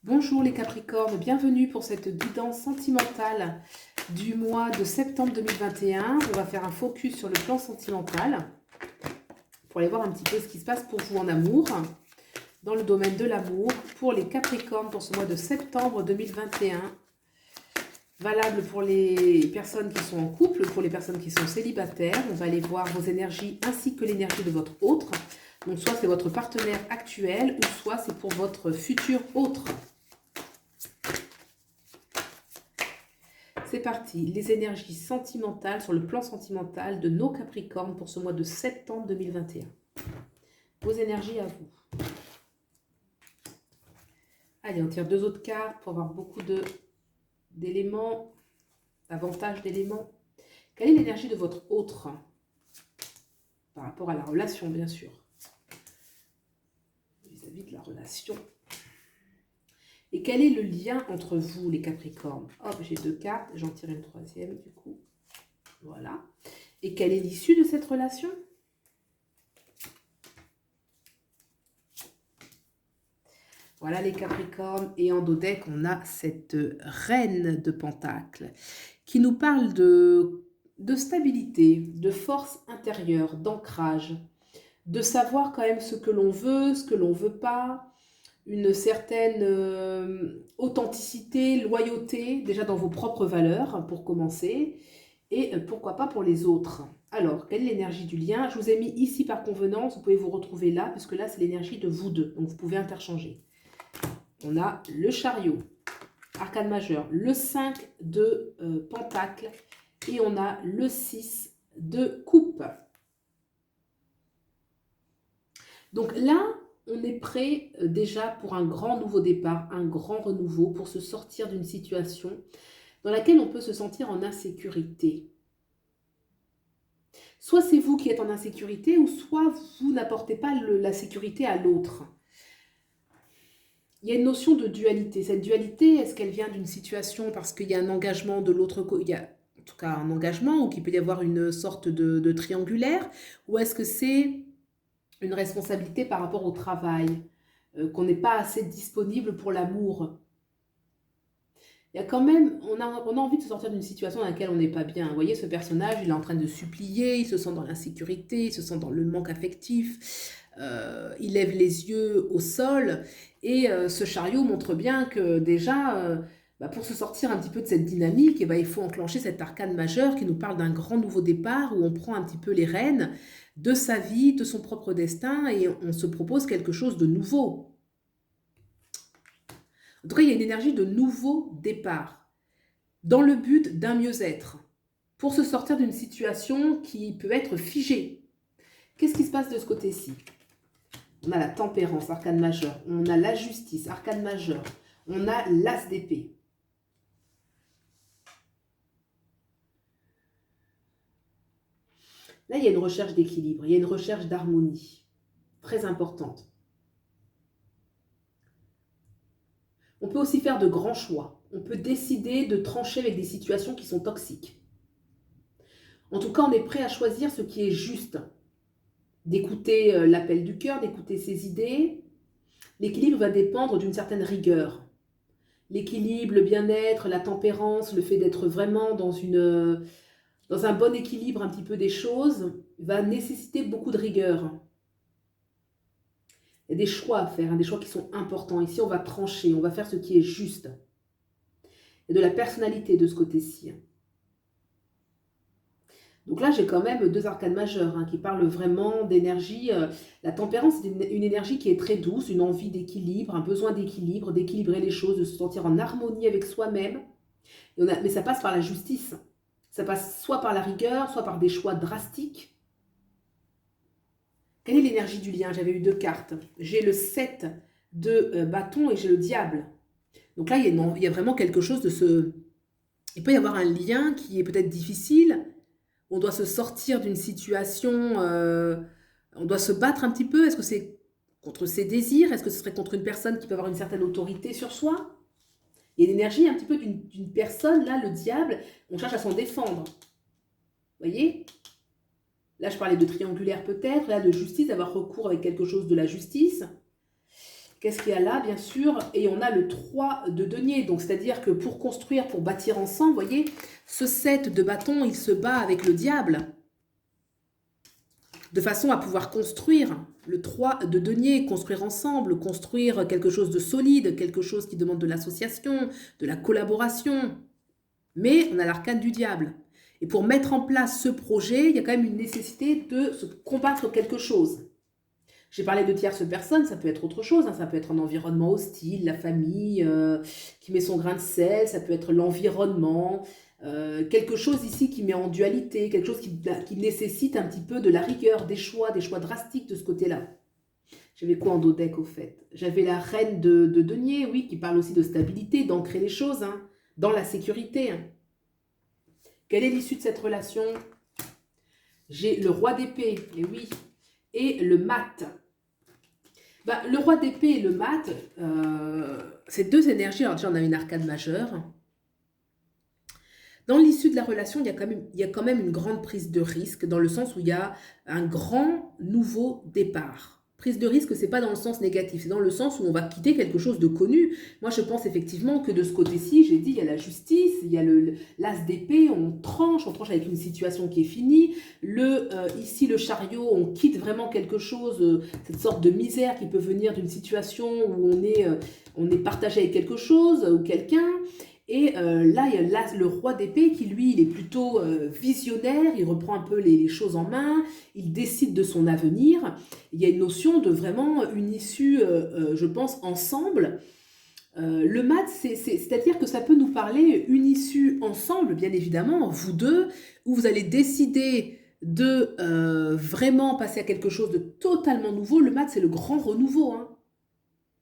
Bonjour les Capricornes, bienvenue pour cette guidance sentimentale du mois de septembre 2021. On va faire un focus sur le plan sentimental pour aller voir un petit peu ce qui se passe pour vous en amour, dans le domaine de l'amour, pour les Capricornes pour ce mois de septembre 2021. Valable pour les personnes qui sont en couple, pour les personnes qui sont célibataires. On va aller voir vos énergies ainsi que l'énergie de votre autre. Donc soit c'est votre partenaire actuel ou soit c'est pour votre futur autre. C'est parti, les énergies sentimentales sur le plan sentimental de nos Capricornes pour ce mois de septembre 2021. Vos énergies à vous. Allez, on tire deux autres cartes pour avoir beaucoup d'éléments, davantage d'éléments. Quelle est l'énergie de votre autre par rapport à la relation, bien sûr, vis-à-vis de la relation. Et quel est le lien entre vous, les Capricornes? Hop, j'ai deux cartes, j'en tire une troisième, du coup. Voilà. Et quelle est l'issue de cette relation? Voilà les Capricornes. Et en dos deck, on a cette reine de Pentacles qui nous parle de stabilité, de force intérieure, d'ancrage, de savoir quand même ce que l'on veut, ce que l'on ne veut pas, une certaine authenticité, loyauté, déjà dans vos propres valeurs, pour commencer, et pourquoi pas pour les autres. Alors, quelle est l'énergie du lien? Je vous ai mis ici par convenance, vous pouvez vous retrouver là, puisque là, c'est l'énergie de vous deux, donc vous pouvez interchanger. On a le chariot, arcane majeur, le 5 de pentacle, et on a le 6 de coupe. Donc là, on est prêt déjà pour un grand nouveau départ, un grand renouveau, pour se sortir d'une situation dans laquelle on peut se sentir en insécurité. Soit c'est vous qui êtes en insécurité, ou soit vous n'apportez pas la sécurité à l'autre. Il y a une notion de dualité. Cette dualité, est-ce qu'elle vient d'une situation parce qu'il y a un engagement de l'autre côté, il y a en tout cas un engagement, ou qu'il peut y avoir une sorte de triangulaire, ou est-ce que c'est une responsabilité par rapport au travail, qu'on n'est pas assez disponible pour l'amour? Il y a quand même, on a envie de se sortir d'une situation dans laquelle on n'est pas bien. Vous voyez, ce personnage, il est en train de supplier, il se sent dans l'insécurité, il se sent dans le manque affectif, il lève les yeux au sol, et ce chariot montre bien que déjà, pour se sortir un petit peu de cette dynamique, il faut enclencher cet arcane majeur qui nous parle d'un grand nouveau départ, où on prend un petit peu les rênes de sa vie, de son propre destin, et on se propose quelque chose de nouveau. En tout cas, il y a une énergie de nouveau départ, dans le but d'un mieux-être, pour se sortir d'une situation qui peut être figée. Qu'est-ce qui se passe de ce côté-ci? On a la tempérance, arcane majeur. On a la justice, arcane majeur. On a l'as d'épée. Là, il y a une recherche d'équilibre, il y a une recherche d'harmonie, très importante. On peut aussi faire de grands choix. On peut décider de trancher avec des situations qui sont toxiques. En tout cas, on est prêt à choisir ce qui est juste. D'écouter l'appel du cœur, d'écouter ses idées. L'équilibre va dépendre d'une certaine rigueur. L'équilibre, le bien-être, la tempérance, le fait d'être vraiment dans un bon équilibre un petit peu des choses, va nécessiter beaucoup de rigueur. Il y a des choix à faire, des choix qui sont importants. Ici, on va trancher, on va faire ce qui est juste. Il y a de la personnalité de ce côté-ci. Donc là, j'ai quand même deux arcanes majeurs qui parlent vraiment d'énergie. La tempérance, c'est une énergie qui est très douce, une envie d'équilibre, un besoin d'équilibre, d'équilibrer les choses, de se sentir en harmonie avec soi-même. Mais ça passe par la justice. Ça passe soit par la rigueur, soit par des choix drastiques. Quelle est l'énergie du lien? J'avais eu deux cartes. J'ai le 7 de bâton et j'ai le diable. Donc là, il y a vraiment quelque chose de ce... Il peut y avoir un lien qui est peut-être difficile. On doit se sortir d'une situation, on doit se battre un petit peu. Est-ce que c'est contre ses désirs? Est-ce que ce serait contre une personne qui peut avoir une certaine autorité sur soi? Il y a l'énergie un petit peu d'une personne, là, le diable, on cherche à s'en défendre. Vous voyez? Là, je parlais de triangulaire peut-être, là, de justice, d'avoir recours avec quelque chose de la justice. Qu'est-ce qu'il y a là, bien sûr? Et on a le 3 de denier. Donc, c'est-à-dire que pour construire, pour bâtir ensemble, vous voyez, ce 7 de bâton, il se bat avec le diable, de façon à pouvoir construire. Le 3 de denier, construire ensemble, construire quelque chose de solide, quelque chose qui demande de l'association, de la collaboration. Mais on a l'arcane du diable. Et pour mettre en place ce projet, il y a quand même une nécessité de se combattre quelque chose. J'ai parlé de tierces personnes, ça peut être autre chose, hein, ça peut être un environnement hostile, la famille qui met son grain de sel, ça peut être l'environnement, quelque chose ici qui met en dualité, quelque chose qui nécessite un petit peu de la rigueur, des choix drastiques de ce côté-là. J'avais quoi en dos deck au fait? J'avais la reine de denier, oui, qui parle aussi de stabilité, d'ancrer les choses, hein, dans la sécurité. Hein. Quelle est l'issue de cette relation? J'ai le roi d'épée, et oui, et le mat. Bah, le roi d'épée et le mat, c'est deux énergies. Alors déjà, on a une arcane majeure. Dans l'issue de la relation, il y a quand même une grande prise de risque, dans le sens où il y a un grand nouveau départ. Prise de risque, c'est pas dans le sens négatif, c'est dans le sens où on va quitter quelque chose de connu. Moi, je pense effectivement que de ce côté-ci, j'ai dit, il y a la justice, il y a l'as d'épée, on tranche avec une situation qui est finie. Ici, le chariot, on quitte vraiment quelque chose, cette sorte de misère qui peut venir d'une situation où on est partagé avec quelque chose ou quelqu'un. Et là, il y a le roi d'épée qui, lui, il est plutôt visionnaire, il reprend un peu les choses en main, il décide de son avenir. Il y a une notion de vraiment une issue, je pense, ensemble. Le mat, c'est-à-dire que ça peut nous parler une issue ensemble, bien évidemment, vous deux, où vous allez décider de vraiment passer à quelque chose de totalement nouveau. Le mat, c'est le grand renouveau, hein.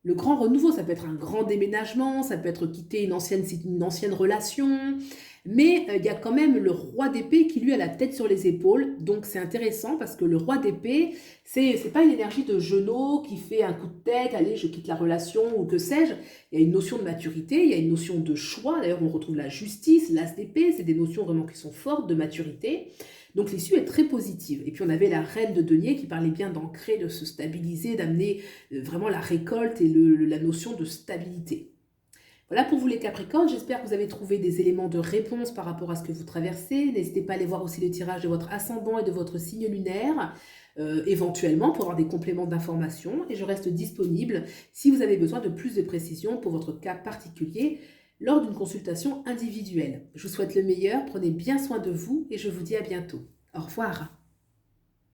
Le grand renouveau, ça peut être un grand déménagement, ça peut être quitter une ancienne relation, mais il y a quand même le roi d'épée qui lui a la tête sur les épaules, donc c'est intéressant parce que le roi d'épée, c'est pas une énergie de genou qui fait un coup de tête, allez je quitte la relation ou que sais-je, il y a une notion de maturité, il y a une notion de choix, d'ailleurs on retrouve la justice, l'as d'épée, c'est des notions vraiment qui sont fortes de maturité. Donc l'issue est très positive. Et puis on avait la reine de denier qui parlait bien d'ancrer, de se stabiliser, d'amener vraiment la récolte et la notion de stabilité. Voilà pour vous les Capricornes, j'espère que vous avez trouvé des éléments de réponse par rapport à ce que vous traversez. N'hésitez pas à aller voir aussi le tirage de votre ascendant et de votre signe lunaire, éventuellement pour avoir des compléments d'information. Et je reste disponible si vous avez besoin de plus de précision pour votre cas particulier lors d'une consultation individuelle. Je vous souhaite le meilleur, prenez bien soin de vous et je vous dis à bientôt. Au revoir.